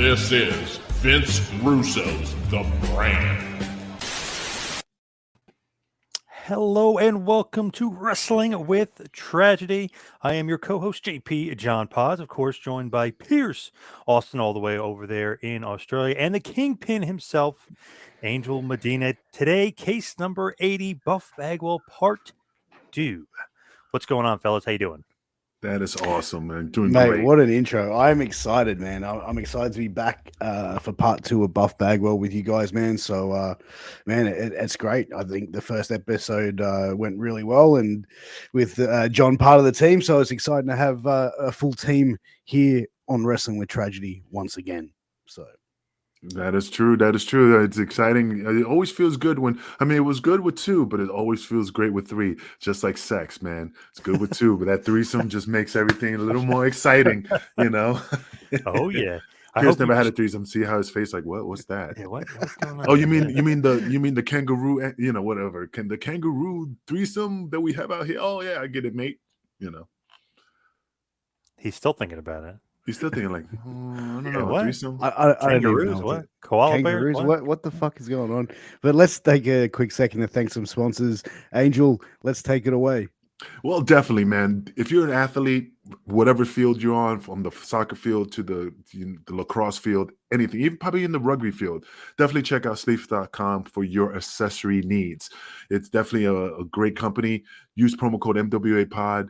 This is Vince Russo's The Brand. Hello and welcome to Wrestling with Tragedy. I am your co-host JP John Paz, of course, joined by Pierce Austin all the way over there in Australia, and the Kingpin himself, Angel Medina. Today, case number 80, Buff Bagwell Part 2. What's going on, fellas? How you doing? That is awesome, man. Doing Mate, great. what an intro. I'm excited, man. I'm excited to be back for part 2 of Buff Bagwell with you guys, man. So, man, it's great. I think the first episode went really well, and with John part of the team. So it's exciting to have a full team here on Wrestling with Tragedy once again. So. That is true. That is true. It's exciting. It always feels good it was good with 2, but it always feels great with 3. Just like sex, man. It's good with 2, but that threesome just makes everything a little more exciting, you know? Oh, yeah. Pierce never had a threesome. See how his face like, what's that? Yeah, what's going on? Oh, you mean the kangaroo, whatever. The kangaroo threesome that we have out here? Oh, yeah, I get it, mate. He's still thinking about it. He's still thinking like, I don't know, what? threesome. I don't even Kangaroos, know what? Koala kangaroos, bears? what the fuck is going on? But let's take a quick second to thank some sponsors. Angel, let's take it away. Well, definitely, man. If you're an athlete, whatever field you're on, from the soccer field to the lacrosse field, anything, even probably in the rugby field, definitely check out sleeves.com for your accessory needs. It's definitely a great company. Use promo code MWAPOD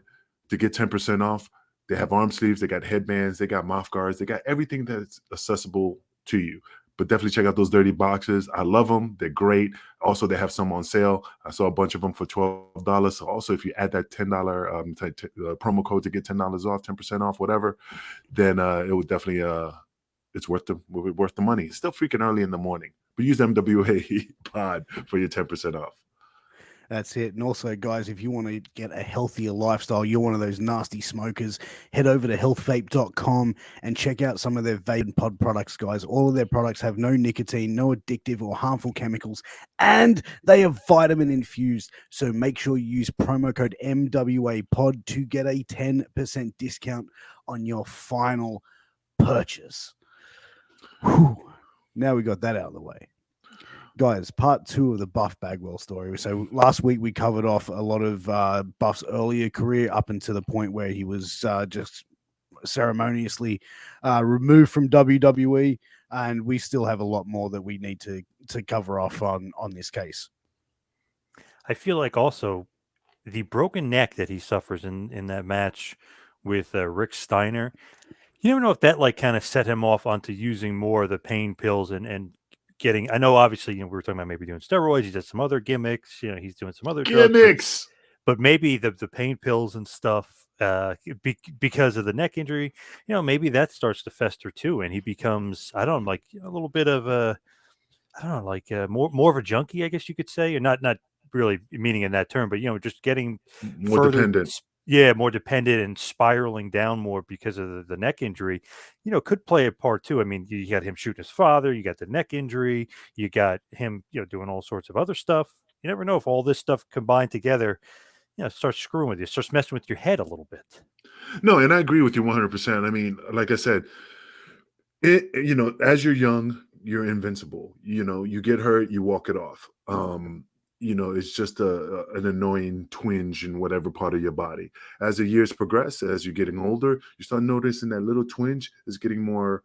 to get 10% off. They have arm sleeves, they got headbands, they got mouth guards, they got everything that's accessible to you. But definitely check out those dirty boxes. I love them. They're great. Also, they have some on sale. I saw a bunch of them for $12. So also, if you add that $10 promo code to get $10 off, 10% off, whatever, then it would definitely it's worth the money. It's still freaking early in the morning, but use MWA Pod for your 10% off. That's it. And also, guys, if you want to get a healthier lifestyle, you're one of those nasty smokers, head over to healthvape.com and check out some of their vape and pod products, guys. All of their products have no nicotine, no addictive or harmful chemicals, and they are vitamin infused. So make sure you use promo code MWAPOD to get a 10% discount on your final purchase. Whew. Now we got that out of the way. Guys, part 2 of the Buff Bagwell story. So last week we covered off a lot of Buff's earlier career up until the point where he was just ceremoniously removed from WWE, and we still have a lot more that we need to cover off on this case. I feel like also the broken neck that he suffers in that match with Rick Steiner, you never know if that like kind of set him off onto using more of the pain pills and getting, I know obviously, we were talking about maybe doing steroids, he did some other gimmicks, he's doing some other gimmicks, drugs, but maybe the pain pills and stuff, because of the neck injury, maybe that starts to fester too, and he becomes, I don't know, like a little bit of a, I don't know, like more of a junkie, I guess you could say, or not really meaning in that term, but just getting more dependent. Yeah, more dependent and spiraling down more because of the neck injury, could play a part too. I mean, you got him shooting his father, you got the neck injury, you got him, doing all sorts of other stuff. You never know if all this stuff combined together, starts screwing with you, starts messing with your head a little bit. No, and I agree with you 100%. I mean, like I said, as you're young, you're invincible. You get hurt, you walk it off. It's just an annoying twinge in whatever part of your body. As the years progress, as you're getting older, you start noticing that little twinge is getting more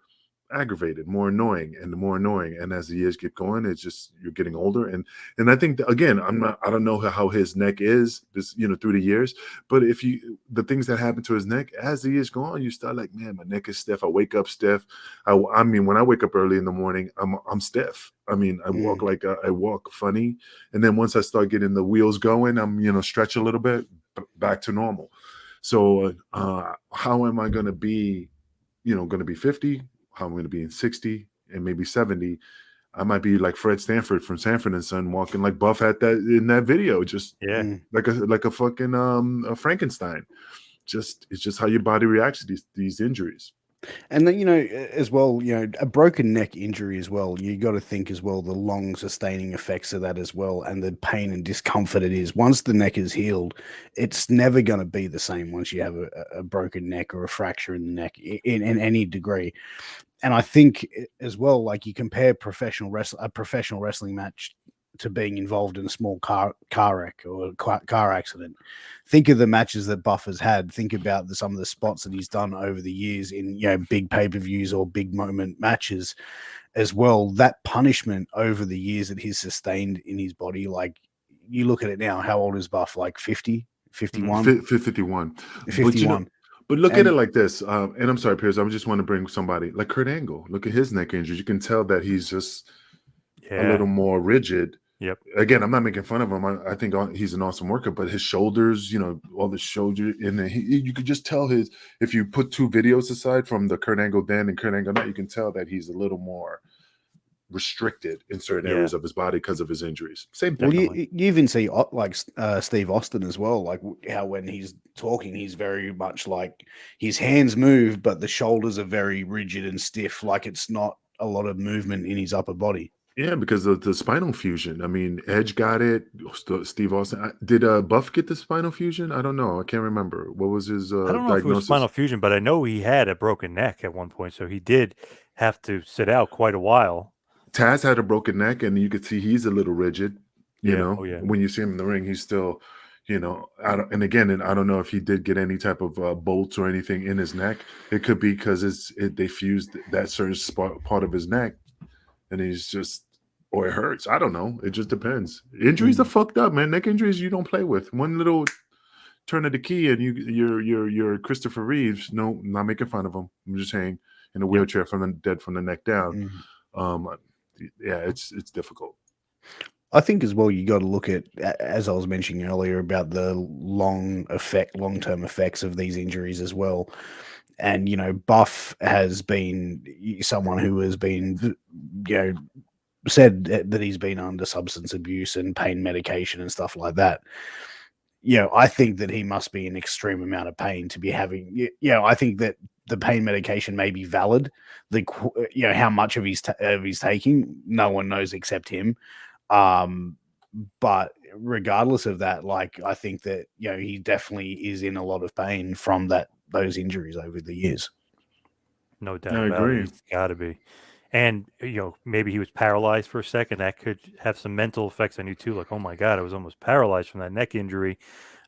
aggravated, more annoying, and more annoying. And as the years get going, it's just you're getting older. And I think that, again, I don't know how his neck is this, through the years, but the things that happen to his neck as the years go on, you start like, man, my neck is stiff. I wake up stiff. I mean, when I wake up early in the morning, I'm stiff. I mean, I walk I walk funny. And then once I start getting the wheels going, I'm, stretch a little bit back to normal. So how am I going to be, going to be 50? How I'm going to be in 60 and maybe 70. I might be like Fred Stanford from Sanford and Son, walking like Buff had that in that video, just like a fucking a Frankenstein. It's just how your body reacts to these injuries. And then, as well, a broken neck injury as well, you got to think as well, the long sustaining effects of that as well, and the pain and discomfort it is. Once the neck is healed, it's never going to be the same once you have a broken neck or a fracture in the neck in any degree. And I think as well, like you compare a professional wrestling match to being involved in a small car wreck or car accident. Think of the matches that Buff has had. Think about some of the spots that he's done over the years in big pay-per-views or big moment matches as well. That punishment over the years that he's sustained in his body, like you look at it now, how old is Buff? Like 50, 51? 51. 51. But look at it like this. And I'm sorry, Piers, I just want to bring somebody like Kurt Angle. Look at his neck injuries. You can tell that he's just a little more rigid. Yep. Again, I'm not making fun of him. I think he's an awesome worker, but his shoulders, all the shoulder, and you could just tell if you put two videos aside from the Kurt Angle then and Kurt Angle now, you can tell that he's a little more restricted in certain areas of his body because of his injuries. Same thing. Well, you even see like Steve Austin as well, like how when he's talking, he's very much like his hands move, but the shoulders are very rigid and stiff, like it's not a lot of movement in his upper body. Yeah, because of the spinal fusion. I mean, Edge got it. Steve Austin. Did Buff get the spinal fusion? I don't know. I can't remember. What was his I don't know diagnosis? if it was spinal fusion, but I know he had a broken neck at one point, so he did have to sit out quite a while. Taz had a broken neck, and you could see he's a little rigid. When you see him in the ring, he's still, and again, I don't know if he did get any type of bolts or anything in his neck. It could be because they fused that certain part of his neck, and he's just, or it hurts. I don't know. It just depends. Injuries are fucked up, man. Neck injuries you don't play with. One little turn of the key, and you're Christopher Reeves. No, I'm not making fun of him. I'm just saying, in a wheelchair from the neck down. Yeah, it's difficult. I think as well, you got to look at, as I was mentioning earlier, about the long-term effects of these injuries as well. And, Buff has been someone who has been, said that he's been under substance abuse and pain medication and stuff like that. I think that he must be in extreme amount of pain to be having, I think that the pain medication may be valid. How much of he's taking, no one knows except him. But regardless of that, like, I think that, he definitely is in a lot of pain from those injuries over the years. No doubt about it. He's got to be. And, maybe he was paralyzed for a second. That could have some mental effects on you too. Like, oh my God, I was almost paralyzed from that neck injury.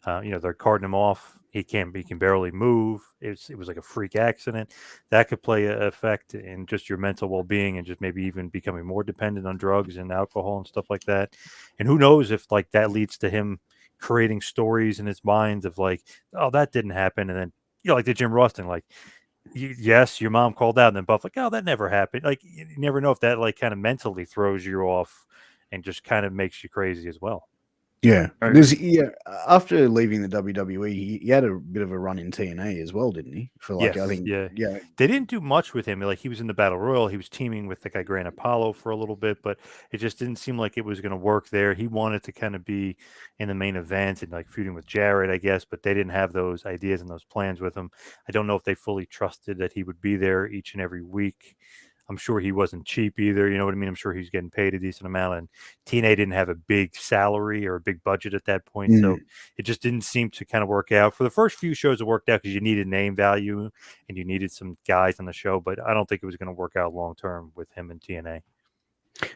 They're carting him off. He can barely move. It was like a freak accident. That could play an effect in just your mental well-being and just maybe even becoming more dependent on drugs and alcohol and stuff like that. And who knows if like that leads to him creating stories in his mind of like, oh, that didn't happen. And then, like the Jim Ross thing, like, yes, your mom called out, and then Buff like, oh, that never happened. Like, you never know if that like kind of mentally throws you off and just kind of makes you crazy as well. Yeah, because after leaving the WWE, he had a bit of a run in TNA as well, didn't he? For like, I think, they didn't do much with him. Like, he was in the Battle Royal, he was teaming with the guy Grant Apollo for a little bit, but it just didn't seem like it was going to work there. He wanted to kind of be in the main event and like feuding with Jarrett, I guess, but they didn't have those ideas and those plans with him. I don't know if they fully trusted that he would be there each and every week. I'm sure he wasn't cheap either. You know what I mean? I'm sure he's getting paid a decent amount. And TNA didn't have a big salary or a big budget at that point. So it just didn't seem to kind of work out. For the first few shows, it worked out because you needed name value and you needed some guys on the show. But I don't think it was going to work out long term with him and TNA.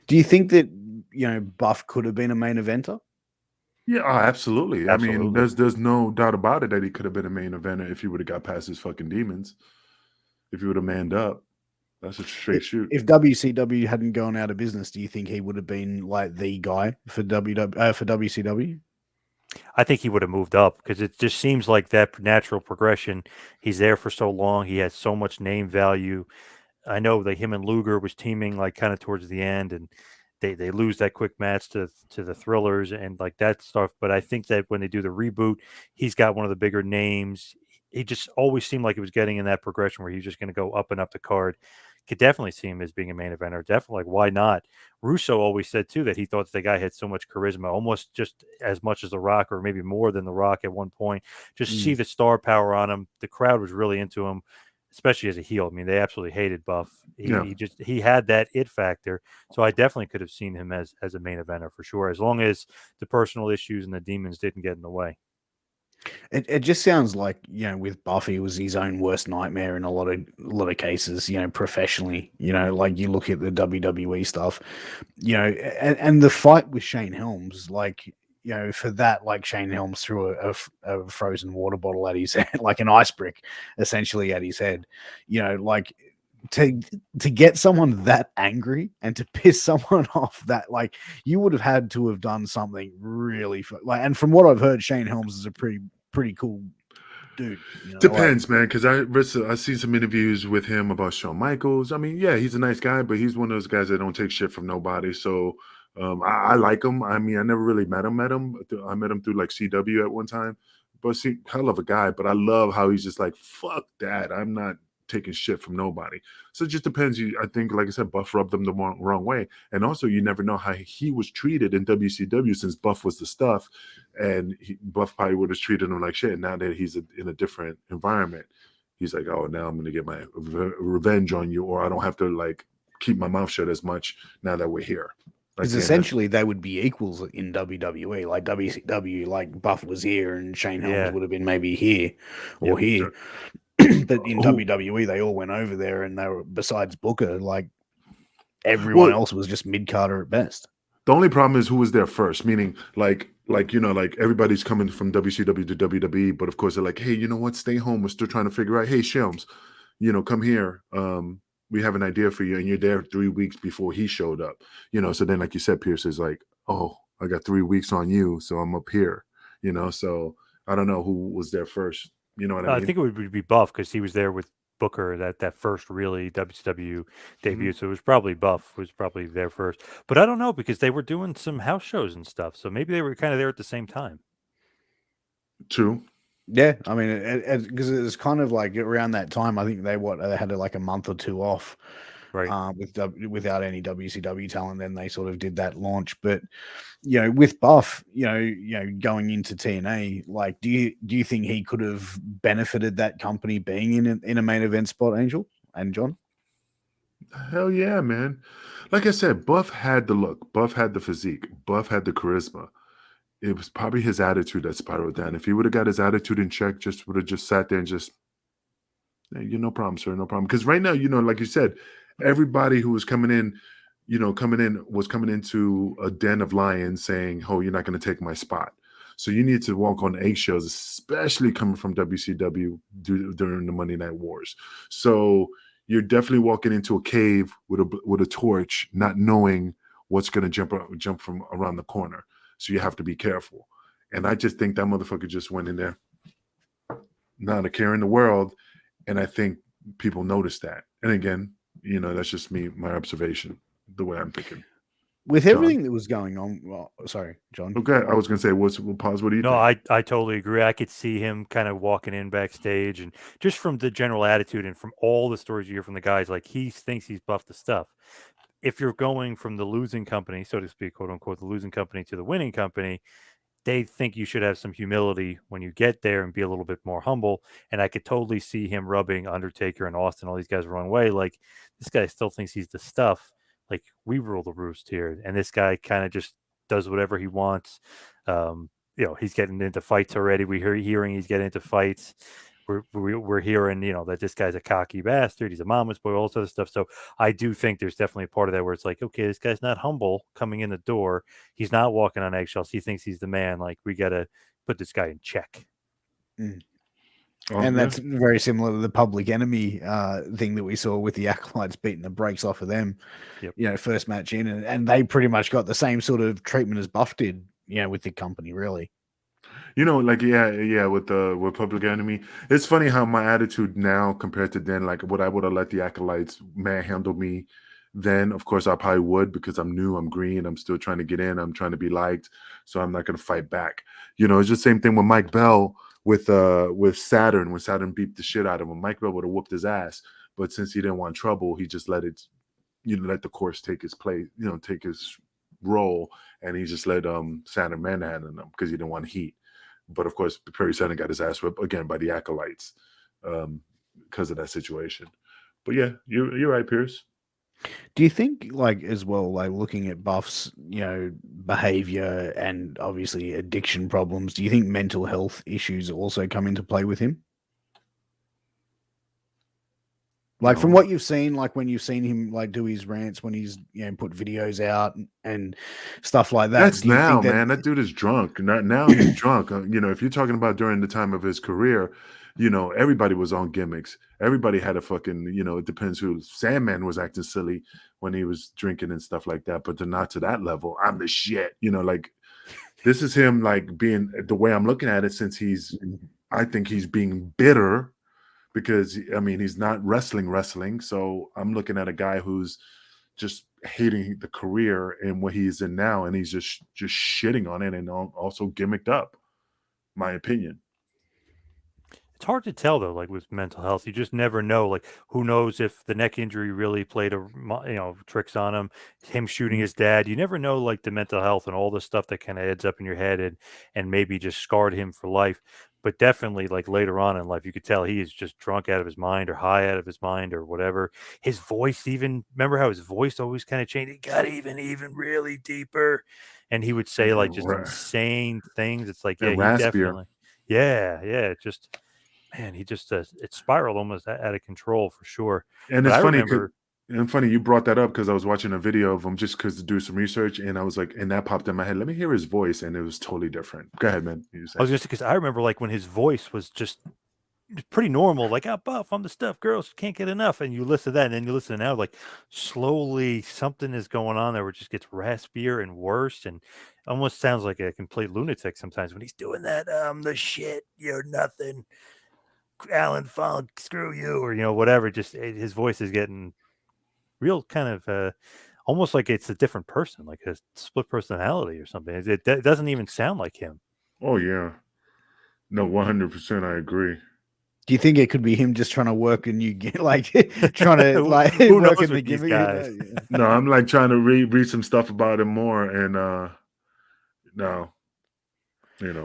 Do you think that, Buff could have been a main eventer? Yeah, absolutely. I mean, there's no doubt about it that he could have been a main eventer if he would have got past his fucking demons. If he would have manned up. That's a straight shoot. If WCW hadn't gone out of business, do you think he would have been like the guy for WCW? I think he would have moved up because it just seems like that natural progression. He's there for so long. He has so much name value. I know that him and Luger was teaming like kind of towards the end, and they lose that quick match to the Thrillers and like that stuff. But I think that when they do the reboot, he's got one of the bigger names. He just always seemed like he was getting in that progression where he's just going to go up and up the card. Could definitely see him as being a main eventer. Definitely, like, why not? Russo always said too that he thought the guy had so much charisma, almost just as much as The Rock, or maybe more than The Rock at one point. Just see the star power on him. The crowd was really into him, especially as a heel. I mean, they absolutely hated Buff. He had that it factor. So I definitely could have seen him as a main eventer for sure, as long as the personal issues and the demons didn't get in the way. It just sounds like, with Buffy was his own worst nightmare in a lot of cases, professionally. Like you look at the WWE stuff, and the fight with Shane Helms, like, for that, like Shane Helms threw a frozen water bottle at his head, like an ice brick, essentially at his head. Like to get someone that angry and to piss someone off, that, like, you would have had to have done something really like. And from what I've heard, Shane Helms is a pretty cool dude. Depends, man, because I see some interviews with him about Shawn Michaels. I mean, yeah, he's a nice guy, but he's one of those guys that don't take shit from nobody. So I like him. I mean, I never really met him. I met him through like CW at one time. But see, hell of a guy. But I love how he's just like, fuck that. I'm not taking shit from nobody. So it just depends. I think, like I said, Buff rubbed them the wrong way. And also, you never know how he was treated in WCW, since Buff was the stuff. And Buff probably would have treated him like shit. And now that he's in a different environment, he's like, oh, now I'm going to get my revenge on you, or I don't have to like keep my mouth shut as much now that we're here. Because essentially they would be equals in WWE. Like WCW, like Buff was here and Shane Helms would have been maybe here or here. But in WWE, they all went over there, and they were, besides Booker, like everyone else was just mid-carder at best. The only problem is who was there first, meaning like everybody's coming from WCW to WWE, but of course they're like, hey, you know what? Stay home. We're still trying to figure out, hey, Shelms, come here. We have an idea for you, and you're there 3 weeks before he showed up. So then, like you said, Pierce is like, oh, I got 3 weeks on you, so I'm up here. So I don't know who was there first. You know what I mean? I think it would be Buff, because he was there with Booker that first really WCW debut. So it was probably Buff was probably there first. But I don't know, because they were doing some house shows and stuff. So maybe they were kind of there at the same time. True. Yeah, I mean, because it was kind of like around that time. I think they had like a month or two off, right? Without any WCW talent. Then they sort of did that launch. But with Buff, going into TNA, like, do you think he could have benefited that company being in a main event spot, Angel and John? Hell yeah, man! Like I said, Buff had the look, Buff had the physique, Buff had the charisma. It was probably his attitude that spiraled down. If he would have got his attitude in check, would have just sat there and just, hey, no problem, sir, no problem. Because right now, like you said, everybody who was coming in was coming into a den of lions saying, oh, you're not going to take my spot. So you need to walk on eggshells, especially coming from WCW during the Monday Night Wars. So you're definitely walking into a cave with a torch, not knowing what's going to jump from around the corner. So you have to be careful. And I just think that motherfucker just went in there, not a care in the world. And I think people noticed that. And again, that's just my observation, the way I'm thinking. With everything that was going on, well, sorry, John. Okay, I was going to say, pause. What do you think? No, I totally agree. I could see him kind of walking in backstage, and just from the general attitude and from all the stories you hear from the guys, like, he thinks he's buffed the stuff. If you're going from the losing company, so to speak, quote unquote, the losing company to the winning company, they think you should have some humility when you get there and be a little bit more humble. And I could totally see him rubbing Undertaker and Austin, all these guys, the wrong way. Like, this guy still thinks he's the stuff. Like, we rule the roost here. And this guy kind of just does whatever he wants. He's getting into fights already. We're hearing he's getting into fights. We're hearing, that this guy's a cocky bastard. He's a mama's boy, all this other stuff. So I do think there's definitely a part of that where it's like, okay, this guy's not humble coming in the door. He's not walking on eggshells. He thinks he's the man. Like, we got to put this guy in check. Mm. And that's very similar to the Public Enemy thing that we saw with the Acolytes beating the brakes off of them, first match in. And they pretty much got the same sort of treatment as Buff did, with the company, really. With Public Enemy, it's funny how my attitude now compared to then, like, what I would have let the Acolytes manhandle me then. Of course, I probably would, because I'm new, I'm green, I'm still trying to get in, I'm trying to be liked, so I'm not going to fight back. It's the same thing with Mike Bell with Saturn. When Saturn beat the shit out of him, Mike Bell would have whooped his ass, but since he didn't want trouble, he just let the course take his place, take his role, and he just let Saturn manhandle him because he didn't want heat. But of course, Perry Saturn got his ass whipped again by the Acolytes because of that situation. But yeah, you're right, Pierce. Do you think, like, as well, like looking at Buff's, behavior and obviously addiction problems, do you think mental health issues also come into play with him? Like from No, what you've seen, like when you've seen him like do his rants when he's put videos out and stuff like that, that's do you now, think that man. That dude is drunk. Now he's drunk. If you're talking about during the time of his career, everybody was on gimmicks. Everybody had a fucking, it depends who. Sandman was acting silly when he was drinking and stuff like that, but they're not to that level. I'm the shit. Like this is him like being the way I'm looking at it since I think he's being bitter because he's not wrestling. So I'm looking at a guy who's just hating the career and what he's in now, and he's just shitting on it and also gimmicked up. My opinion. It's hard to tell though, like with mental health, you just never know. Like, who knows if the neck injury really played tricks on him? Him shooting his dad, you never know. Like the mental health and all the stuff that kind of adds up in your head and maybe just scarred him for life. But definitely, like later on in life, you could tell he is just drunk out of his mind or high out of his mind or whatever. His voice, even remember how his voice always kind of changed. It got even really deeper, and he would say like just insane things. It's like, yeah, And he raspier. definitely, yeah, just. Man, he just it spiraled almost out of control for sure. And But it's I funny remember, you brought that up because I was watching a video of him just because to do some research, and I was like, and that popped in my head. Let me hear his voice, and it was totally different. Go ahead, man. You I say. was gonna say because I remember like when his voice was just pretty normal, like Buff, I'm the stuff, girls can't get enough, and you listen to that, and then you listen to now, like slowly something is going on there where it just gets raspier and worse, and almost sounds like a complete lunatic sometimes when he's doing that. The shit, you're nothing, Alan Funk, screw you, or whatever. Just his voice is getting real kind of almost like it's a different person, like a split personality or something. It doesn't even sound like him. Oh yeah. No, 100%. I agree. do you think it could be him just trying to work a new like trying to like Who work knows in the with these gimmick? guys? No, I'm like trying to read some stuff about him more, and no,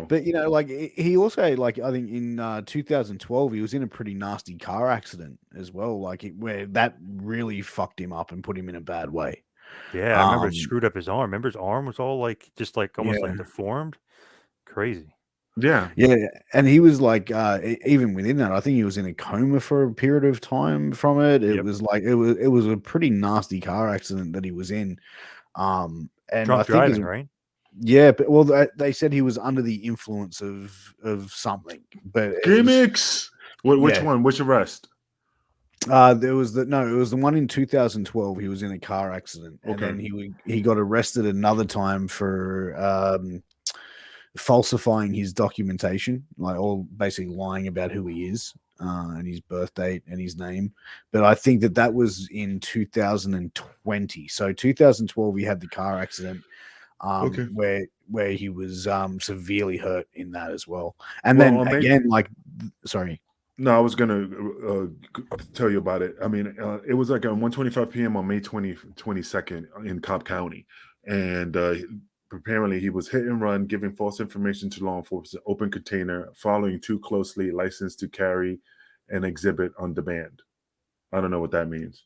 But like he also like I think in 2012 he was in a pretty nasty car accident as well, like where that really fucked him up and put him in a bad way. Yeah, I remember it screwed up his arm. Remember his arm was all like just like almost like Yeah. deformed. Crazy. yeah, Yeah, and he was like, even within that, I think he was in a coma for a period of time from it. It Yep. was like it was a pretty nasty car accident that he was in. And I Drunk think driving, right? yeah, but well, they said he was under the influence of something, but it was gimmicks. Which yeah. one? Which arrest? There was it was the one in 2012. He was in a car accident, and Okay. then he got arrested another time for falsifying his documentation, like all basically lying about who he is and his birth date and his name. But I think that was in 2020. So 2012, he had the car accident Okay. where he was severely hurt in that as well. And Well, then again, like, sorry. No, I was gonna tell you about it. It was like on 1:25 p.m. on May 22nd in Cobb County, and apparently he was hit and run, giving false information to law enforcement, open container, following too closely, licensed to carry and exhibit on demand. I don't know what that means.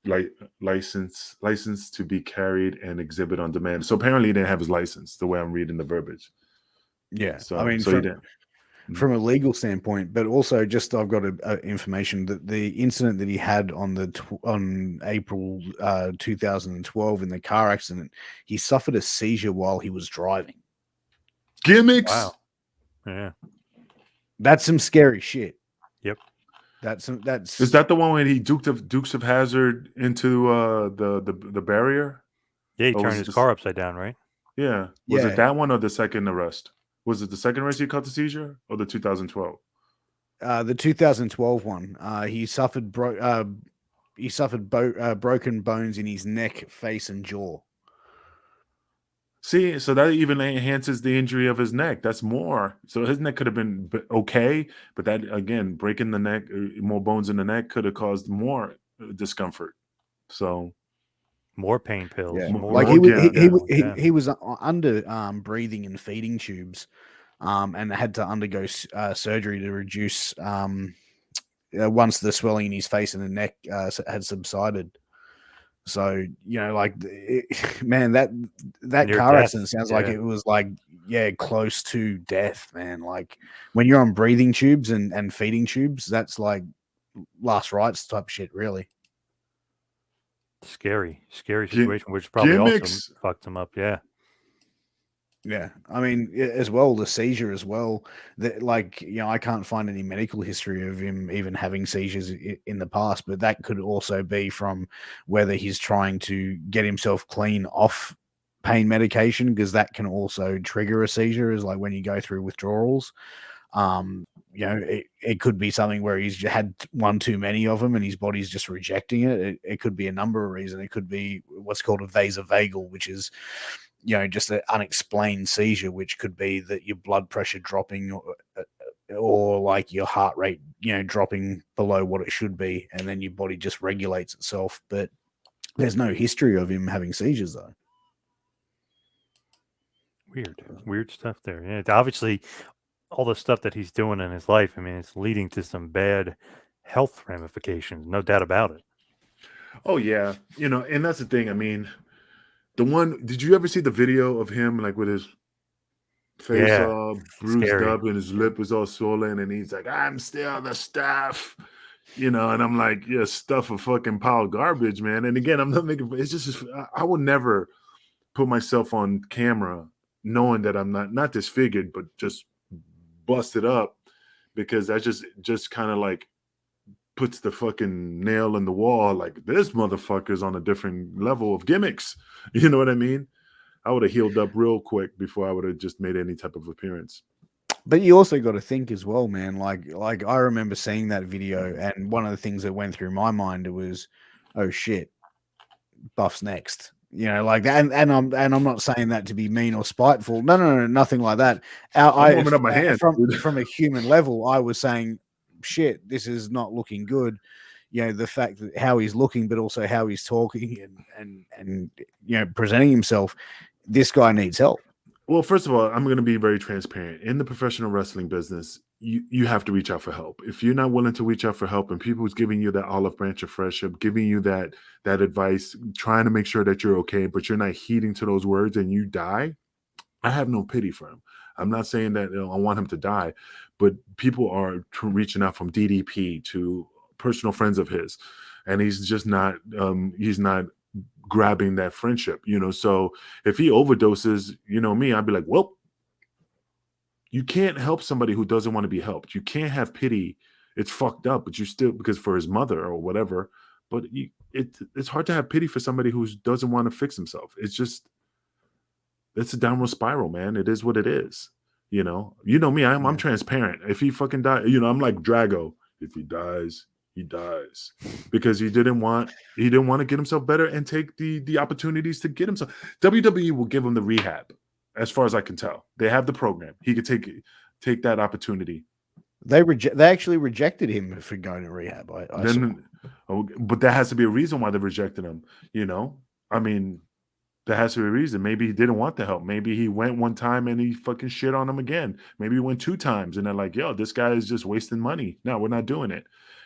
Like license to be carried and exhibit on demand. So apparently he didn't have his license. The way I'm reading the verbiage. Yeah, I So mean, he didn't. from a legal standpoint, but also just I've got information that the incident that he had on April 2012 in the car accident, he suffered a seizure while he was driving. Gimmicks. Wow. Yeah. That's some scary shit. Yep. That's Is that the one when he Dukes of Hazard into the barrier? Yeah, he Or was turned it his car upside down, right? Yeah. Was Yeah. it that one or the second arrest? Was it the second arrest he caught the seizure or the 2012? The 2012 one. He suffered broken bones in his neck, face, and jaw. See, so that even enhances the injury of his neck. That's more. So his neck could have been okay, but that again, breaking the neck, more bones in the neck could have caused more discomfort. So More pain pills. Yeah, More, like more he was under breathing and feeding tubes, and had to undergo surgery to reduce once the swelling in his face and the neck had subsided. So, like, man, that Near car death, accident sounds like yeah. it was like, close to death, man. Like when you're on breathing tubes and feeding tubes, that's like last rites type shit, really. Scary Gi- situation, which probably also gimmicks. fucked him up. Yeah. Yeah, I mean, as well, the seizure as well. That, like, I can't find any medical history of him even having seizures in the past, but that could also be from whether he's trying to get himself clean off pain medication, because that can also trigger a seizure, is like when you go through withdrawals. It could be something where he's had one too many of them and his body's just rejecting it. It could be a number of reasons. It could be what's called a vasovagal, which is just an unexplained seizure, which could be that your blood pressure dropping, or like your heart rate, dropping below what it should be, and then your body just regulates itself. But there's no history of him having seizures, though. Weird stuff there. Yeah, obviously, all the stuff that he's doing in his life, I mean, it's leading to some bad health ramifications, no doubt about it. Oh yeah, and that's the thing. I mean, did you ever see the video of him like with his face Yeah, all bruised scary. up and his lip was all swollen and he's like, I'm still the stuff, and I'm like, yeah, stuff a fucking pile of garbage, man. And again, I'm not making, it's just, I would never put myself on camera knowing that I'm not disfigured, but just busted up, because that just kind of like puts the fucking nail in the wall. Like, this motherfucker's on a different level of gimmicks. You know what I mean? I would have healed up real quick before I would have just made any type of appearance. But you also got to think as well, man. Like I remember seeing that video, and one of the things that went through my mind was, oh shit, Buff's next. Like that. And I'm not saying that to be mean or spiteful. No, nothing like that. I'm warming up my hands from a human level, I was saying, shit, this is not looking good. The fact that how he's looking, but also how he's talking and presenting himself. This guy needs help. Well, first of all, I'm going to be very transparent. In the professional wrestling business, you have to reach out for help. If you're not willing to reach out for help, and people's giving you that olive branch of friendship, giving you that advice, trying to make sure that you're okay, but you're not heeding to those words and you die, I have no pity for him. I'm not saying that I want him to die, but people are reaching out, from DDP to personal friends of his, and he's just not. He's not grabbing that friendship, So if he overdoses, me, I'd be like, well, you can't help somebody who doesn't want to be helped. You can't have pity. It's fucked up, but you still, because for his mother or whatever. But it's hard to have pity for somebody who doesn't want to fix himself. It's a downward spiral, man. It is what it is. Me, I'm transparent. If he fucking died, I'm like Drago. If he dies, he dies, because he didn't want to get himself better and take the opportunities to get himself. WWE will give him the rehab, as far as I can tell. They have the program. He could take that opportunity. They actually rejected him for going to rehab. But that has to be a reason why they rejected him. I mean, there has to be a reason. Maybe he didn't want the help. Maybe he went one time and he fucking shit on him again. Maybe he went 2 times and they're like, yo, this guy is just wasting money. No, we're not doing it.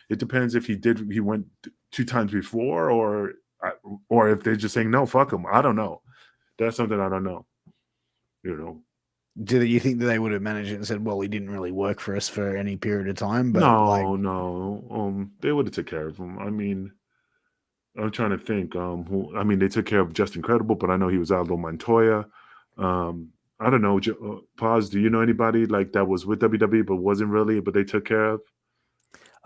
It depends if he went 2 times before, or if they're just saying, no, fuck him. I don't know. That's something I don't know. Do you think that they would have managed it and said, well, he didn't really work for us for any period of time? But no. They would have took care of him. I mean, I'm trying to think. They took care of Just Incredible, but I know he was Aldo Montoya. I don't know. Paz, do you know anybody like that was with WWE but wasn't really, but they took care of?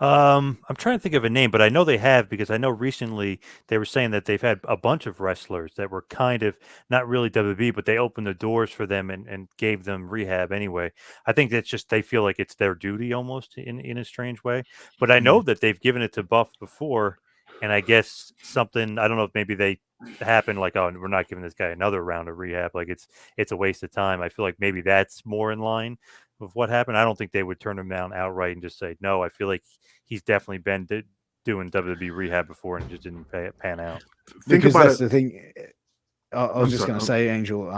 I'm trying to think of a name, but I know they have, because I know recently they were saying that they've had a bunch of wrestlers that were kind of not really WWE, but they opened the doors for them and gave them rehab anyway. I think that's just, they feel like it's their duty almost in a strange way. But I know that they've given it to Buff before, and I guess something, I don't know if maybe they happened like, oh, we're not giving this guy another round of rehab. Like it's a waste of time. I feel like maybe that's more in line with what happened. I don't think they would turn him down outright and just say no. I feel like he's definitely been doing WWE rehab before and just didn't pan out. Because that's the thing. I was just going to say, Angel,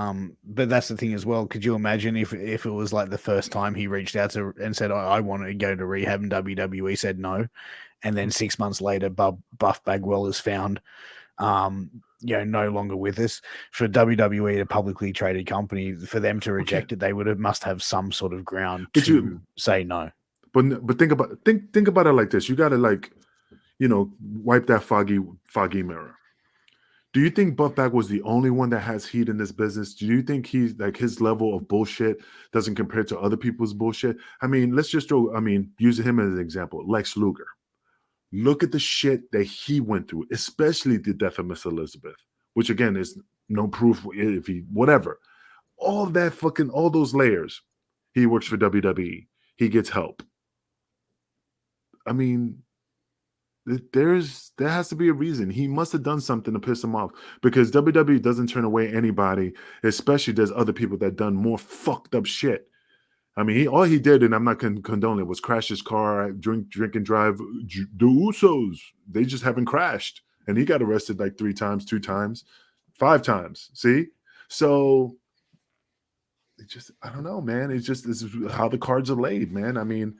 but that's the thing as well. Could you imagine if it was like the first time he reached out to and said, I want to go to rehab, and WWE said no, and then 6 months later, Buff Bagwell is found no longer with us. For WWE, a publicly traded company, for them to reject it, they must have some sort of ground to say no. But think about it like this. You got to wipe that foggy mirror. Do you think Buff Bag was the only one that has heat in this business? Do you think he's like his level of bullshit doesn't compare to other people's bullshit? I mean, let's just use him as an example. Lex Luger. Look at the shit that he went through, especially the death of Miss Elizabeth, which again is no proof if he whatever. All those layers. He works for WWE. He gets help. I mean, there has to be a reason. He must have done something to piss him off, because WWE doesn't turn away anybody, especially there's other people that done more fucked up shit. I mean, all he did, and I'm not condoning it, was crash his car, drink and drive. The Usos, they just haven't crashed, and he got arrested like 3 times, 2 times, 5 times. See, so I don't know, man. This is how the cards are laid, man. I mean,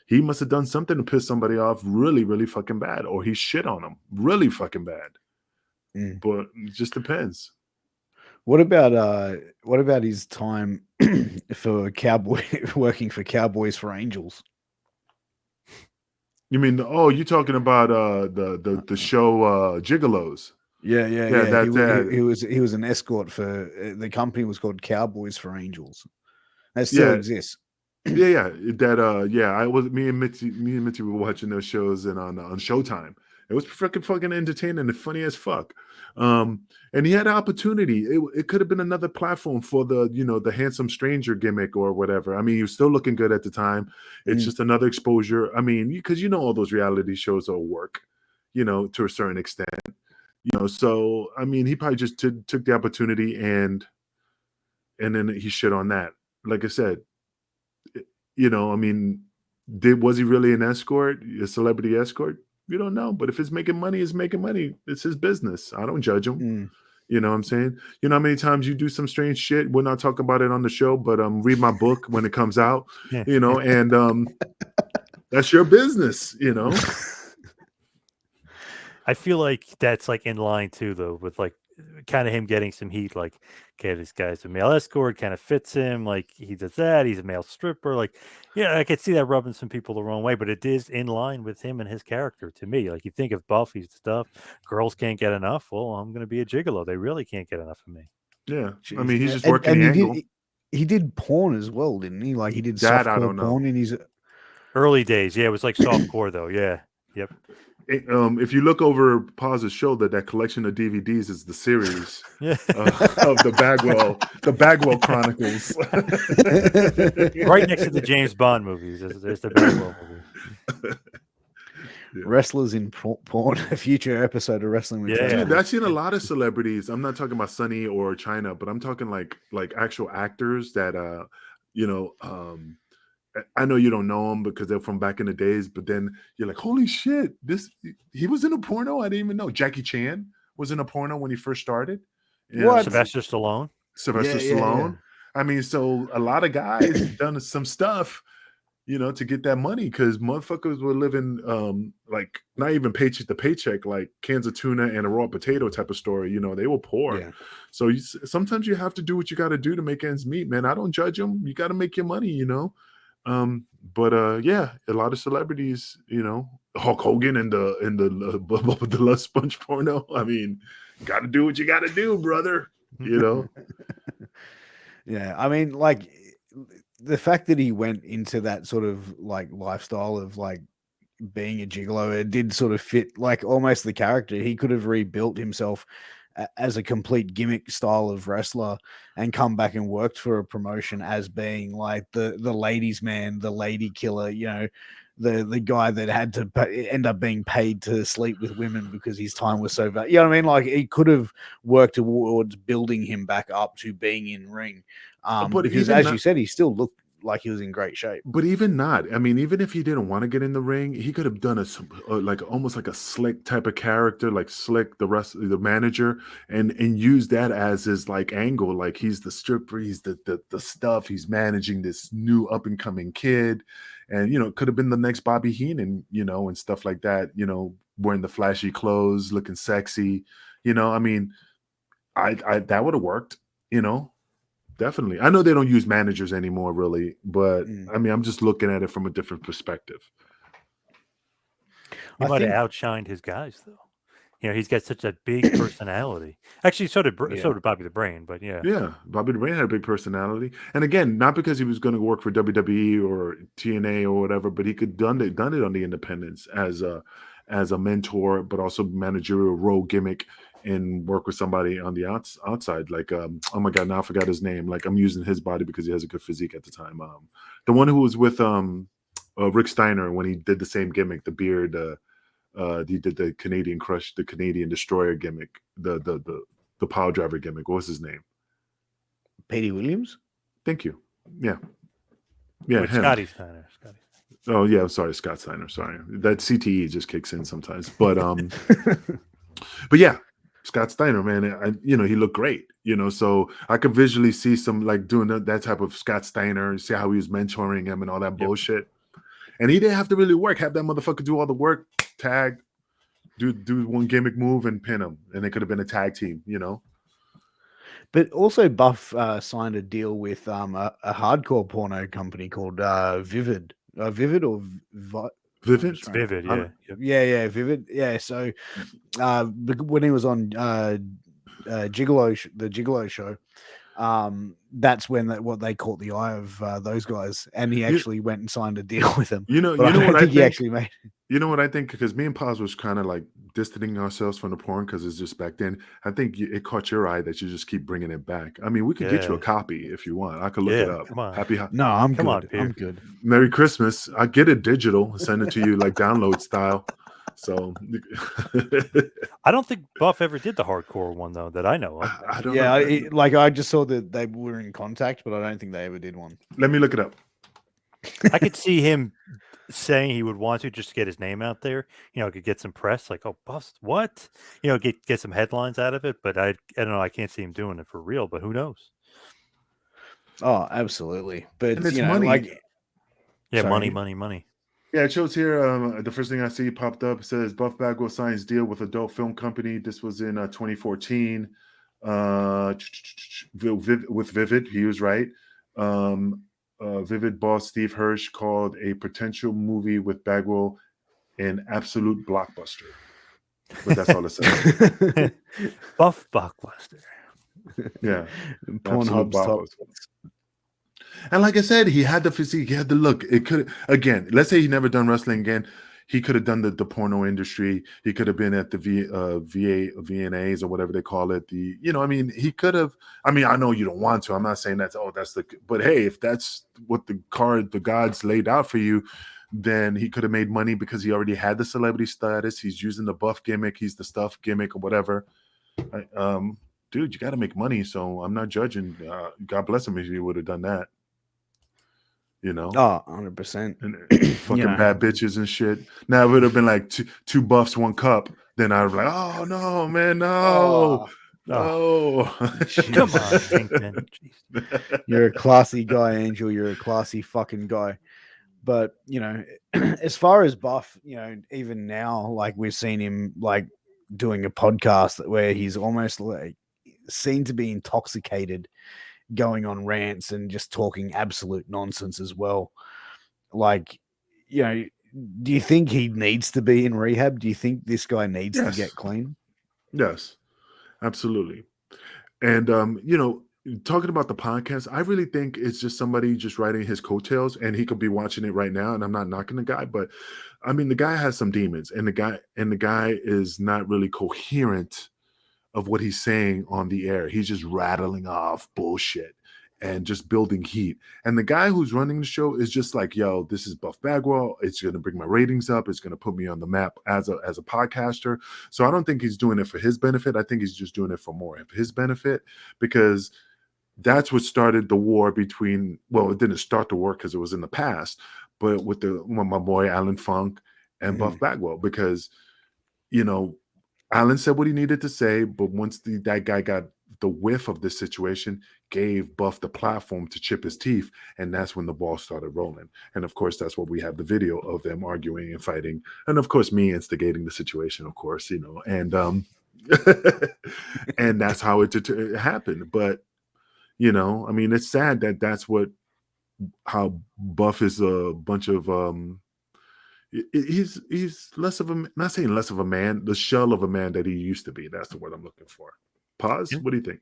he must have done something to piss somebody off really, really fucking bad, or he shit on them really fucking bad. But it just depends. What about his time for working for Cowboys for Angels? You mean you're talking about the show Gigolos? Yeah. He was an escort for the company was called Cowboys for Angels. That still exists. Yeah. I was me and Mitzi were watching those shows and on Showtime. It was fucking entertaining and funny as fuck. And he had an opportunity. It could have been another platform for the handsome stranger gimmick or whatever. I mean, he was still looking good at the time. It's just another exposure. I mean, because all those reality shows are work, to a certain extent. So I mean, he probably just took the opportunity and then he shit on that. Like I said, I mean, was he really an escort, a celebrity escort? You don't know. But if it's making money, it's making money. It's his business. I don't judge him. You know what I'm saying? You know how many times you do some strange shit? We're not talking about it on the show, but read my book when it comes out, and that's your business, I feel like that's like in line too, though, with like kind of him getting some heat. Like, okay, this guy's a male escort, kind of fits him. Like he does that. He's a male stripper. Like, I could see that rubbing some people the wrong way, but it is in line with him and his character to me. Like you think of Buffy's stuff, girls can't get enough. Well, I'm gonna be a gigolo. They really can't get enough of me. Yeah, jeez. I mean, he's just working the angle. He did porn as well, didn't he? Like he did softcore porn in his early days. Yeah, it was like softcore though. Yeah, yep. If you look over Paz's show, that collection of DVDs is the series of the Bagwell Chronicles. Right next to the James Bond movies, there's the Bagwell movie. Wrestlers in porn, a future episode of Wrestling with Dude, I've seen a lot of celebrities. I'm not talking about Sunny or China, but I'm talking like actual actors that I know you don't know them because they're from back in the days, but then you're like, holy shit, he was in a porno? I didn't even know. Jackie Chan was in a porno when he first started. What? Sylvester Stallone? Stallone. I mean, so a lot of guys done some stuff, to get that money, because motherfuckers were living like not even paycheck to paycheck, like cans of tuna and a raw potato type of story. They were poor. Yeah. So sometimes you have to do what you got to do to make ends meet, man. I don't judge them. You got to make your money, but a lot of celebrities, Hulk Hogan and the Love Sponge porno. I mean, got to do what you got to do, brother. Yeah, I mean, like the fact that he went into that sort of like lifestyle of like being a gigolo, it did sort of fit like almost the character. He could have rebuilt himself as a complete gimmick style of wrestler and come back and worked for a promotion as being like the ladies man, the lady killer, the guy that had to end up being paid to sleep with women because his time was so bad. You know what I mean? Like he could have worked towards building him back up to being in ring. But because as you said, he still looked like he was in great shape. But even not, I mean, even if he didn't want to get in the ring, he could have done like almost like a Slick type of character, like Slick, the manager, and use that as his like angle. Like he's the stripper, he's the stuff, he's managing this new up and coming kid, and it could have been the next Bobby Heenan, and stuff like that. Wearing the flashy clothes, looking sexy, You know, I mean, I that would have worked. You know, definitely. I know they don't use managers anymore, really, but I mean, I'm just looking at it from a different perspective. He I might have think outshined his guys though. You know, he's got such a big personality. Actually, so did Yeah. so did Bobby the Brain, but yeah. Yeah, Bobby the Brain had a big personality, and again, not because he was going to work for WWE or TNA or whatever, but he could done it on the independents as a mentor, but also managerial role gimmick and work with somebody on the outside. Like, oh my god, now I forgot his name. Like, I'm using his body because he has a good physique at the time. The one who was with Rick Steiner when he did the same gimmick, the beard. He did the Canadian Crush, the Canadian Destroyer gimmick, the power driver gimmick. What was his name? Petey Williams. Thank you. Yeah. Yeah, With him. Scotty Steiner. Oh, yeah, sorry, Scott Steiner. Sorry. That CTE just kicks in sometimes. But but yeah, Scott Steiner, man, he looked great, so I could visually see some like doing that type of Scott Steiner, see how he was mentoring him and all that bullshit. And he didn't have to really work, have that motherfucker do all the work, tag, do one gimmick move and pin him. And it could have been a tag team, But also, Buff signed a deal with a hardcore porno company called Vivid. Vivid or Vivid? It's Vivid, I yeah. don't- Yep. Yeah, Vivid. Yeah, so when he was on Gigolo, the Gigolo show, that's when what they caught the eye of those guys, and he actually went and signed a deal with them. You know But I don't what I think he think? actually made. You know what I think? Because me and Paz was kind of like distancing ourselves from the porn because it's just back then. I think it caught your eye that you just keep bringing it back. I mean, we could get you a Yeah. copy if you want. I could look it Yeah, up. come on. No, I'm Come on, good. Pierre. I'm good. Merry Christmas. I get it digital. Send it to you like download style. So I don't think Buff ever did the hardcore one though that I know of. I don't Yeah, know. I just saw that they were in contact, but I don't think they ever did one. Let me look it up. I could see him saying he would want to just to get his name out there. Could get some press, like, oh, Bust, what? Get some headlines out of it. But I don't know. I can't see him doing it for real. But who knows? Oh, absolutely. But And it's money. Yeah, Sorry. money. Yeah, it shows here. The first thing I see popped up says Buff Bagwell signs deal with adult film company. This was in 2014. With Vivid, he was right. Vivid boss Steve Hirsch called a potential movie with Bagwell an absolute blockbuster. But that's all it says. Buff Blockbuster. Yeah, Pornhub's top. And like I said, he had the physique, he had the look. It could, again, let's say he never done wrestling again. He could have done the porno industry. He could have been at the VNAs or whatever they call it. He could have. I mean, I know you don't want to. I'm not saying that's but hey, if that's what the gods laid out for you, then he could have made money because he already had the celebrity status. He's using the Buff gimmick. He's the stuff gimmick or whatever. Dude, you got to make money. So I'm not judging. God bless him if he would have done that. Oh, 100%. And fucking bad bitches and shit. Now it would have been like two buffs, one cup. Then I was like, oh no, man, no. Come on, Hankman. You're a classy guy, Angel. You're a classy fucking guy. But as far as Buff, even now, like we've seen him like doing a podcast where he's almost like seen to be intoxicated, going on rants and just talking absolute nonsense as well. Like, do you think he needs to be in rehab? Do you think this guy needs to get clean? Yes, absolutely. And talking about the podcast, I really think it's just somebody just writing his coattails, and he could be watching it right now. And I'm not knocking the guy, but I mean, the guy has some demons, and the guy is not really coherent of what he's saying on the air. He's just rattling off bullshit and just building heat. And the guy who's running the show is just like, yo, this is Buff Bagwell. It's going to bring my ratings up. It's going to put me on the map as a podcaster. So I don't think he's doing it for his benefit. I think he's just doing it for more of his benefit, because that's what started the war between, well, it didn't start the war because it was in the past, but with my boy Alan Funk and Buff Bagwell, because, Alan said what he needed to say, but once that guy got the whiff of this situation, gave Buff the platform to chip his teeth, and that's when the ball started rolling. And of course, that's what we have the video of them arguing and fighting, and of course, me instigating the situation, of course, and And that's how it happened. But I mean, it's sad that that's how Buff is a bunch of he's less of a, not saying less of a man, the shell of a man that he used to be. That's the word I'm looking for. Pause. Yeah. What do you think?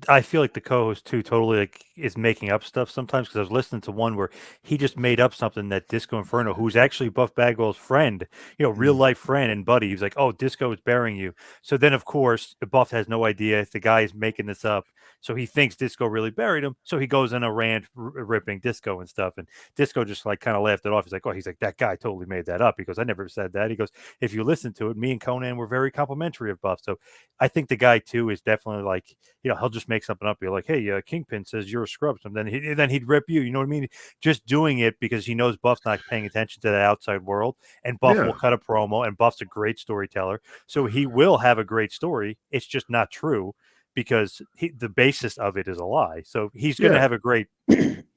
I feel like the co-host too totally is making up stuff sometimes, because I was listening to one where he just made up something that Disco Inferno, who's actually Buff Bagwell's friend, real life friend and buddy, he's like, "Oh, Disco is burying you." So then, of course, Buff has no idea if the guy is making this up, so he thinks Disco really buried him. So he goes in a rant ripping Disco and stuff, and Disco just like kind of laughed it off. He's like, "Oh, that guy totally made that up." He goes, "I never said that." He goes, "If you listen to it, me and Conan were very complimentary of Buff." So I think the guy too is definitely like, he'll just make something up. You're like, "Hey, Kingpin says you're a scrub," and then he'd rip you. You know what I mean? Just doing it because he knows Buff's not paying attention to the outside world, and Buff Yeah. will cut a promo, and Buff's a great storyteller, so he will have a great story. It's just not true because the basis of it is a lie. So he's going to Yeah. have a great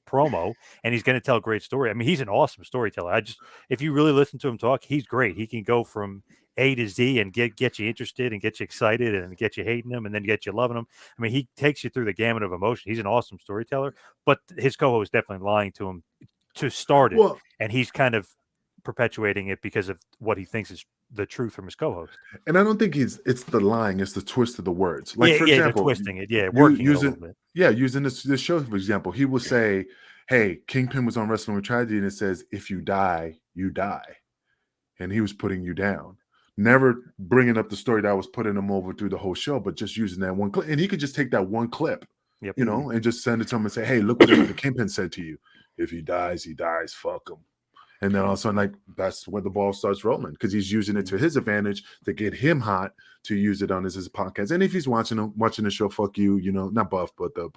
promo, and he's going to tell a great story. I mean, he's an awesome storyteller. If you really listen to him talk, he's great. He can go from A to Z and get you interested and get you excited and get you hating him and then get you loving him. I mean, he takes you through the gamut of emotion. He's an awesome storyteller, but his co-host definitely lying to him to start it, Well, and he's kind of perpetuating it because of what he thinks is the truth from his co-host. and I don't think it's the lying, it's the twist of the words. Like, for they're example, twisting it, you working it a using little bit. using this show, for example, he will say, "Hey, Kingpin was on Wrestling with Tragedy," and it says, "If you die, you die," and he was putting you down. Never bringing up the story that was putting him over through the whole show, but just using that one clip. And he could just take that one clip, Yep. and just send it to him and say, "Hey, look what the Kingpin said to you. If he dies, he dies. Fuck him." And then all of a sudden, like, that's where the ball starts rolling, because he's using it to his advantage to get him hot, to use it on his podcast. And if he's watching the show, fuck you, not Buff, but the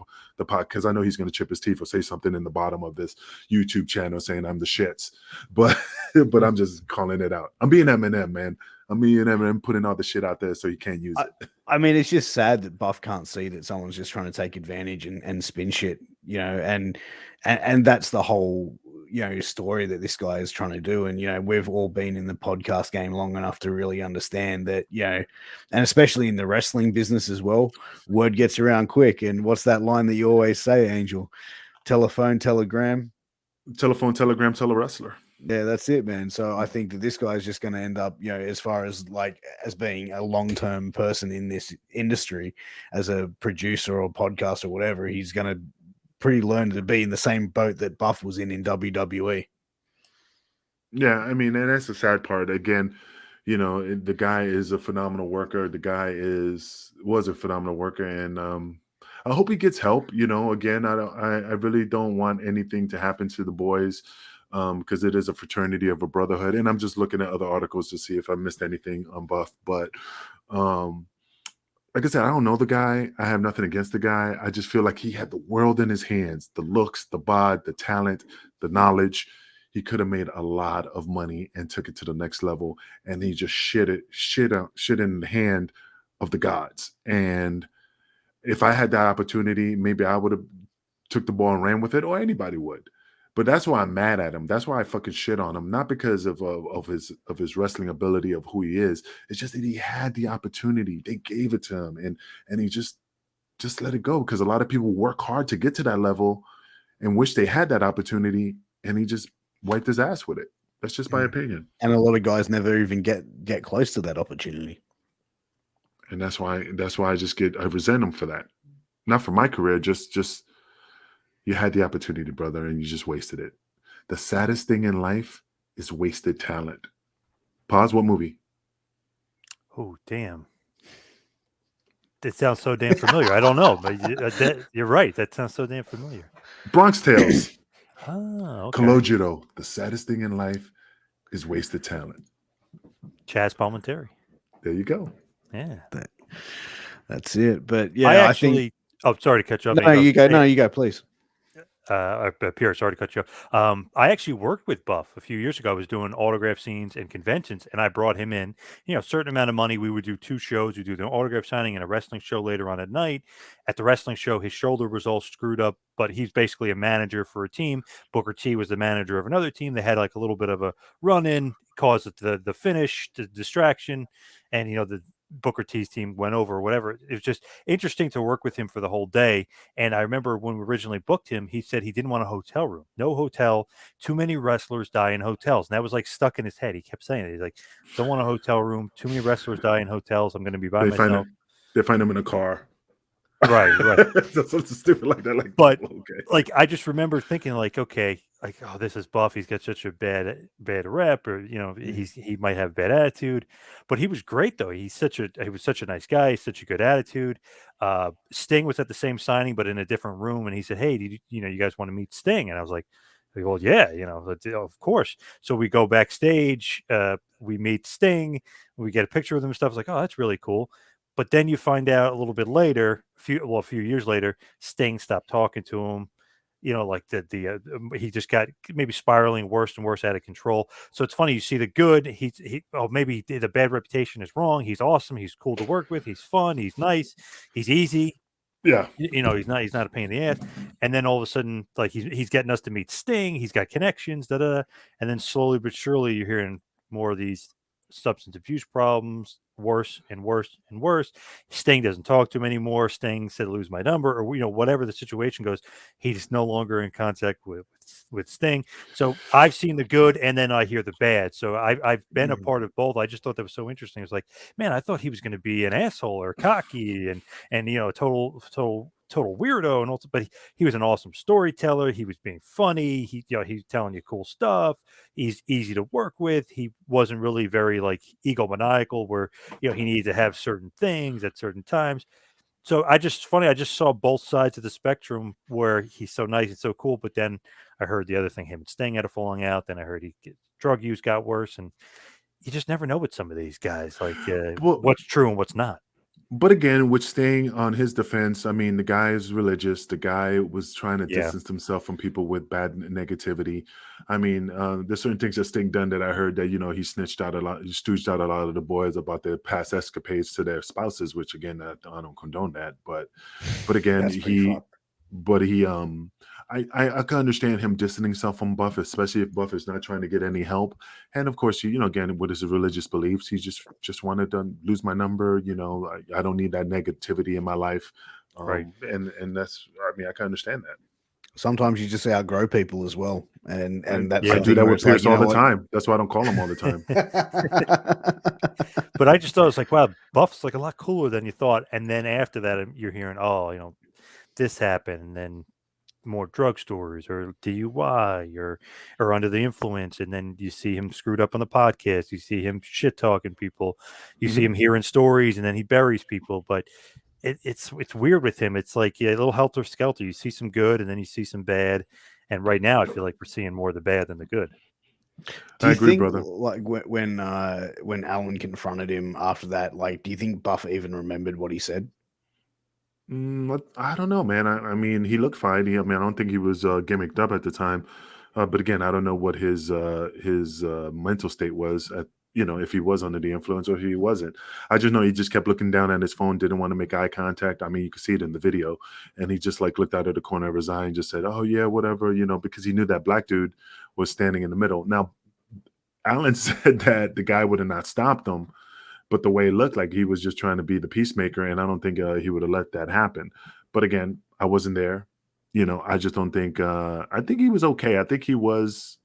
podcast. I know he's going to chip his teeth or say something in the bottom of this YouTube channel saying I'm the shits, but I'm just calling it out. I'm being Eminem, man. I'm being Eminem, putting all the shit out there so he can't use it. I mean, it's just sad that Buff can't see that someone's just trying to take advantage and spin shit, and that's the whole story that this guy is trying to do. And we've all been in the podcast game long enough to really understand that, and especially in the wrestling business as well, word gets around quick. And what's that line that you always say, Angel? Telephone, telegram, Telegram, wrestler. Yeah, that's it, man. So I think that this guy is just going to end up, as far as as being a long-term person in this industry, as a producer or podcaster or whatever, he's going to pretty learn to be in the same boat that Buff was in WWE. Yeah, I mean, and that's the sad part. Again, the guy is a phenomenal worker. The guy was a phenomenal worker, and I hope he gets help. Again, I really don't want anything to happen to the boys, because it is a fraternity of a brotherhood. And I'm just looking at other articles to see if I missed anything on Buff. But like I said, I don't know the guy. I have nothing against the guy. I just feel like he had the world in his hands: the looks, the bod, the talent, the knowledge. He could have made a lot of money and took it to the next level. And he just shit in the hand of the gods. And if I had that opportunity, maybe I would have took the ball and ran with it, or anybody would. But that's why I'm mad at him. That's why I fucking shit on him. Not because of his wrestling ability, of who he is. It's just that he had the opportunity. They gave it to him, and he just let it go. Because a lot of people work hard to get to that level and wish they had that opportunity, and he just wiped his ass with it. That's just my opinion. And a lot of guys never even get close to that opportunity. And that's why I resent him for that. Not for my career, just you had the opportunity, brother, and you just wasted it. The saddest thing in life is wasted talent. Pause. What movie? Oh, damn. It sounds so damn familiar. I don't know, but you're right. That sounds so damn familiar. Bronx Tales. Okay. Cologito. The saddest thing in life is wasted talent. Chaz Palminteri. There you go. Yeah. That's it. But yeah, I think. Oh, sorry to cut you off. No, you go. No, you go, please. Pierre, sorry to cut you off. I actually worked with Buff a few years ago. I was doing autograph scenes and conventions, and I brought him in. A certain amount of money. We would do 2 shows. We'd do the autograph signing and a wrestling show later on at night. At the wrestling show, his shoulder was all screwed up, but he's basically a manager for a team. Booker T was the manager of another team. They had like a little bit of a run-in, caused the finish, the distraction, and Booker T's team went over or whatever. It was just interesting to work with him for the whole day. And I remember when we originally booked him, he said he didn't want a hotel room. No hotel. Too many wrestlers die in hotels. And that was like stuck in his head. He kept saying it. He's like, don't want a hotel room. Too many wrestlers die in hotels. I'm going to be by myself. They find him in a car. Right. Something stupid like that. Like, but okay. Like I just remember thinking like, okay, like, oh, this is Buff. He's got such a bad rep, or he might have bad attitude, but he was great though. He was such a nice guy, such a good attitude. Sting was at the same signing, but in a different room, and he said, "Hey, you guys want to meet Sting?" And I was like, "Well, yeah, of course." So we go backstage, we meet Sting, we get a picture with him and stuff. I was like, "Oh, that's really cool." But then you find out a little bit later, a few years later, Sting stopped talking to him. Like he just got maybe spiraling worse and worse out of control. So it's funny, you see the good. Maybe the bad reputation is wrong. He's awesome. He's cool to work with. He's fun. He's nice. He's easy. Yeah. He's not a pain in the ass. And then all of a sudden, like he's getting us to meet Sting. He's got connections. And then slowly but surely, you're hearing more of these substance abuse problems, worse and worse and worse. Sting doesn't talk to him anymore. Sting said, "Lose my number," or whatever the situation goes. He's no longer in contact with Sting. So I've seen the good, and then I hear the bad. So I've been a part of both. I just thought that was so interesting. It was like, man, I thought he was going to be an asshole or cocky and total weirdo, and also, but he was an awesome storyteller. He was being funny. He's telling you cool stuff. He's easy to work with. He wasn't really very like egomaniacal, where he needed to have certain things at certain times. So I just saw both sides of the spectrum, where he's so nice and so cool, but then I heard the other thing, him and Sting had a falling out. Then I heard drug use got worse, and you just never know with some of these guys, like what's true and what's not. But again, with Sting, on his defense, I mean, the guy is religious. The guy was trying to distance himself from people with bad negativity. I mean, there's certain things that Sting done that I heard that, he snitched out a lot, he stooged out a lot of the boys about their past escapades to their spouses, which again, I don't condone that. But again, I can understand him distancing himself from Buff, especially if Buff is not trying to get any help. And of course, again, with his religious beliefs, he just wanted to lose my number. I don't need that negativity in my life. Right. And that's, I mean, I can understand that. Sometimes you just outgrow people as well. And that's I do that with Pierce all the time. That's why I don't call him all the time. But I just thought, it's like, wow, Buff's like a lot cooler than you thought. And then after that, you're hearing, this happened, and then more drug stories or DUI or under the influence, and then you see him screwed up on the podcast. You see him shit talking people. You see him hearing stories, and then he buries people. But it's weird with him. It's like a little helter skelter. You see some good, and then you see some bad. And right now, I feel like we're seeing more of the bad than the good. Do you think, brother. Like when Alan confronted him after that, like, do you think Buff even remembered what he said? I don't know, man. I mean, he looked fine. I don't think he was gimmicked up at the time. But again, I don't know what his mental state was at, if he was under the influence or if he wasn't. I just know he just kept looking down at his phone, didn't want to make eye contact. I mean, you could see it in the video, and he just like looked out of the corner of his eye and just said, "Oh yeah, whatever," because he knew that black dude was standing in the middle. Now, Alan said that the guy would have not stopped him, but the way it looked like he was just trying to be the peacemaker, and I don't think he would have let that happen. But again, I wasn't there. I just don't think. I think he was okay. I think he was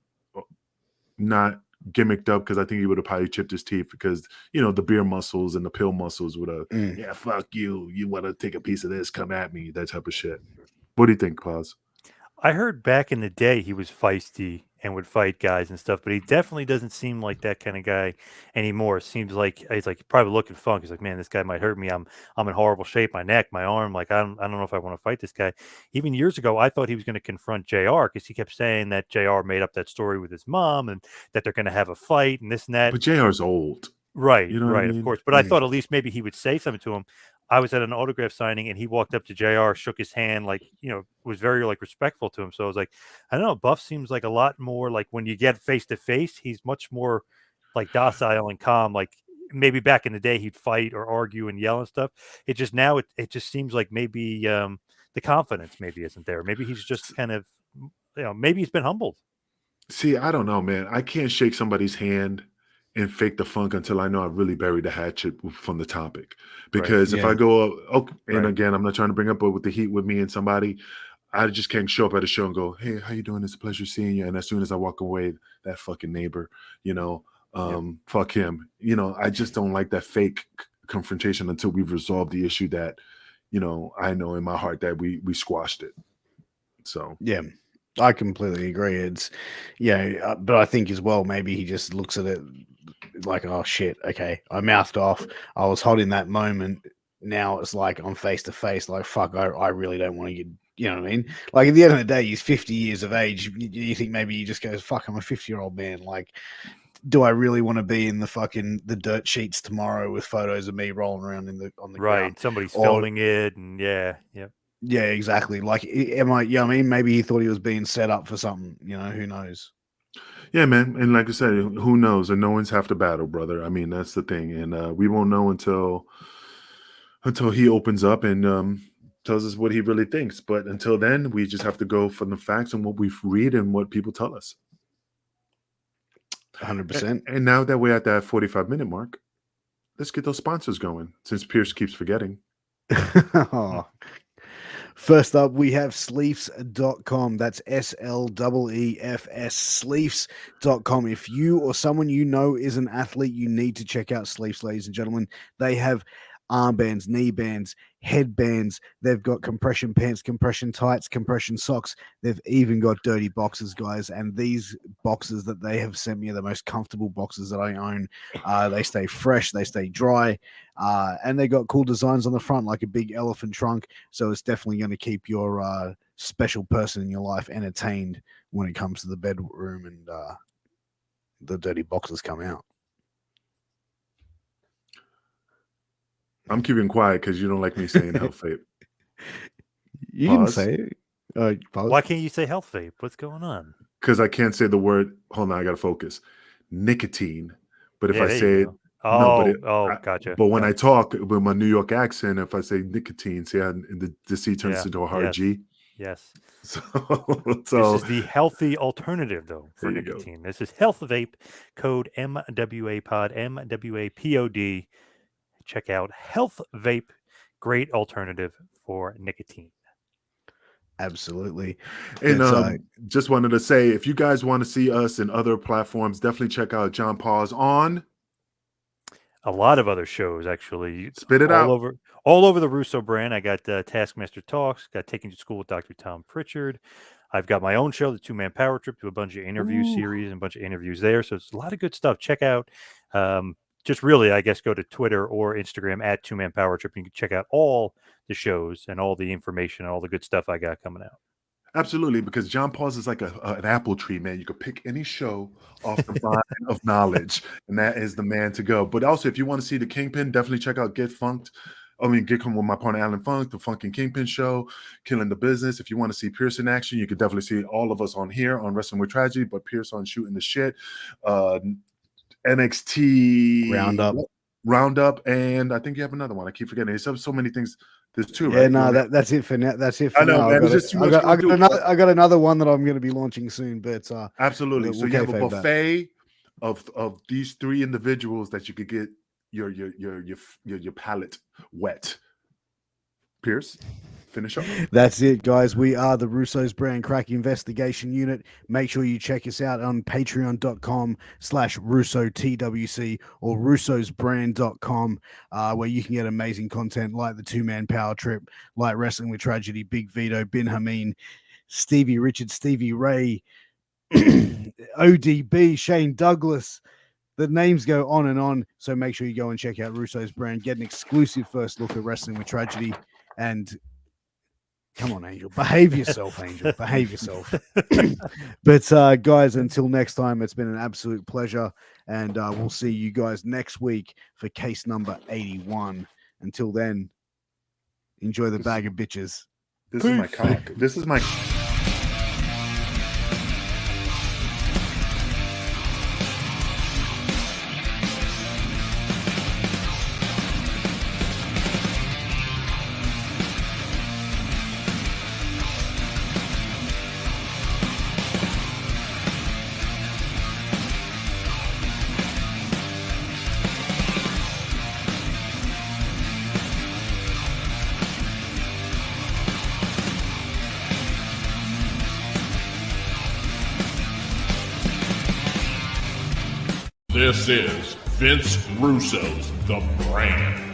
not gimmicked up, because I think he would have probably chipped his teeth, because the beer muscles and the pill muscles would have. Yeah, fuck you. You want to take a piece of this? Come at me. That type of shit. What do you think, Paz? I heard back in the day he was feisty and would fight guys and stuff, but he definitely doesn't seem like that kind of guy anymore. Seems like he's like probably looking funk. He's like, man, this guy might hurt me. I'm in horrible shape. My neck, my arm. Like I don't know if I want to fight this guy. Even years ago, I thought he was going to confront JR, because he kept saying that JR made up that story with his mom and that they're going to have a fight and this and that. But JR's old. Right, You know what I mean? of course. But I thought at least maybe he would say something to him. I was at an autograph signing, and he walked up to JR, shook his hand, like, was very like respectful to him. So I was like, I don't know, Buff seems like a lot more like, when you get face to face, he's much more like docile and calm. Like maybe back in the day he'd fight or argue and yell and stuff. It just now it just seems like maybe the confidence maybe isn't there. Maybe he's just kind of, maybe he's been humbled. See, I don't know, man. I can't shake somebody's hand and fake the funk until I know I really buried the hatchet from the topic. Because if yeah. I go, okay, and Right. again, I'm not trying to bring up, but with the heat with me and somebody, I just can't show up at a show and go, "Hey, how you doing? It's a pleasure seeing you." And as soon as I walk away, that fucking neighbor, fuck him. I just don't like that fake confrontation until we've resolved the issue that, I know in my heart that we squashed it. So Yeah, I completely agree. It's, but I think as well, maybe he just looks at it like, oh shit, okay, I mouthed off. I was hot in that moment. Now it's like I'm face to face. Like, fuck, I really don't want to get, you know what I mean? Like, at the end of the day, he's 50 years of age. You think maybe he just goes, fuck, I'm a 50-year-old man. Like, do I really want to be in the dirt sheets tomorrow with photos of me rolling around on the Right. ground? Somebody's Or- filming it, and yeah. Yeah, exactly. Like, am I? Yeah, I mean, maybe he thought he was being set up for something. Who knows? yeah, man. And like I said, who knows? And no one's half the battle, brother. I mean, that's the thing. And we won't know until he opens up and tells us what he really thinks. But until then, we just have to go from the facts and what we read and what people tell us. 100%. And now that we're at that 45-minute mark, let's get those sponsors going, since Pierce keeps forgetting. Oh. First up, we have sleefs.com. That's SLEEFS, sleefs.com. If you or someone you know is an athlete, you need to check out Sleefs, ladies and gentlemen. They have armbands, knee bands, headbands. They've got compression pants, compression tights, compression socks. They've even got dirty boxes, guys. And these boxes that they have sent me are the most comfortable boxes that I own. They stay fresh, they stay dry, and they got cool designs on the front, like a big elephant trunk. So it's definitely going to keep your special person in your life entertained when it comes to the bedroom and the dirty boxes come out. I'm keeping quiet because you don't like me saying health vape. You Pause. can say it. Pause. Why can't you say health vape? What's going on? Because I can't say the word. Hold on, I gotta focus. Nicotine. But if Yeah, I there say you it, go. no, Gotcha. But when Yeah. I talk with my New York accent, if I say nicotine, see how the C turns into a hard G. Yes. So This is the healthy alternative, though, for There you go. nicotine. This is Health Vape, code MWAPOD, MWAPOD. Check out Health Vape, great alternative for nicotine. Absolutely. And It's, just wanted to say, if you guys want to see us in other platforms, definitely check out John Paws on A lot of other shows, actually. Spit It Out. All over the Russo brand. I got Taskmaster Talks, got Taking to School with Dr. Tom Pritchard. I've got my own show, the Two Man Power Trip, do a bunch of interview series and a bunch of interviews there. So it's a lot of good stuff. Check out, just really, I guess, go to Twitter or Instagram at Two Man Power Trip. And you can check out all the shows and all the information and all the good stuff I got coming out. Absolutely, because John Paws is like an apple tree, man. You could pick any show off the vine of knowledge, and that is the man to go. But also, if you want to see the Kingpin, definitely check out Get Funked. Get Come with my partner Alan Funk, the Funkin' Kingpin Show, Killing the Business. If you want to see Pierce in action, you could definitely see all of us on here on Wrestling with Tragedy, but Pierce on Shooting the Shit, NXT Roundup, and I think you have another one. I keep forgetting. There's so many things. There's two, yeah, right? no, that's it for now. That's it for I know, now. man. It's just too much. I got another one that I'm going to be launching soon, but absolutely. we'll So you have a kayfabe buffet of these three individuals that you could get your palate wet. Pierce, finish up. That's it, guys. We are the Russo's Brand Crack Investigation Unit. Make sure you check us out on patreon.com/RussoTWC or russosbrand.com, where you can get amazing content like the Two-Man Power Trip, like Wrestling with Tragedy, Big Vito, Bin Hameen, Stevie Richards, Stevie Ray, ODB, Shane Douglas. The names go on and on. So make sure you go and check out Russo's Brand, get an exclusive first look at Wrestling with Tragedy, and come on, Angel. Behave yourself, Angel. Behave yourself. But guys, until next time, it's been an absolute pleasure. And we'll see you guys next week for case number 81. Until then, enjoy the bag of bitches. This is my cock. This is my This is Vince Russo's The Brand.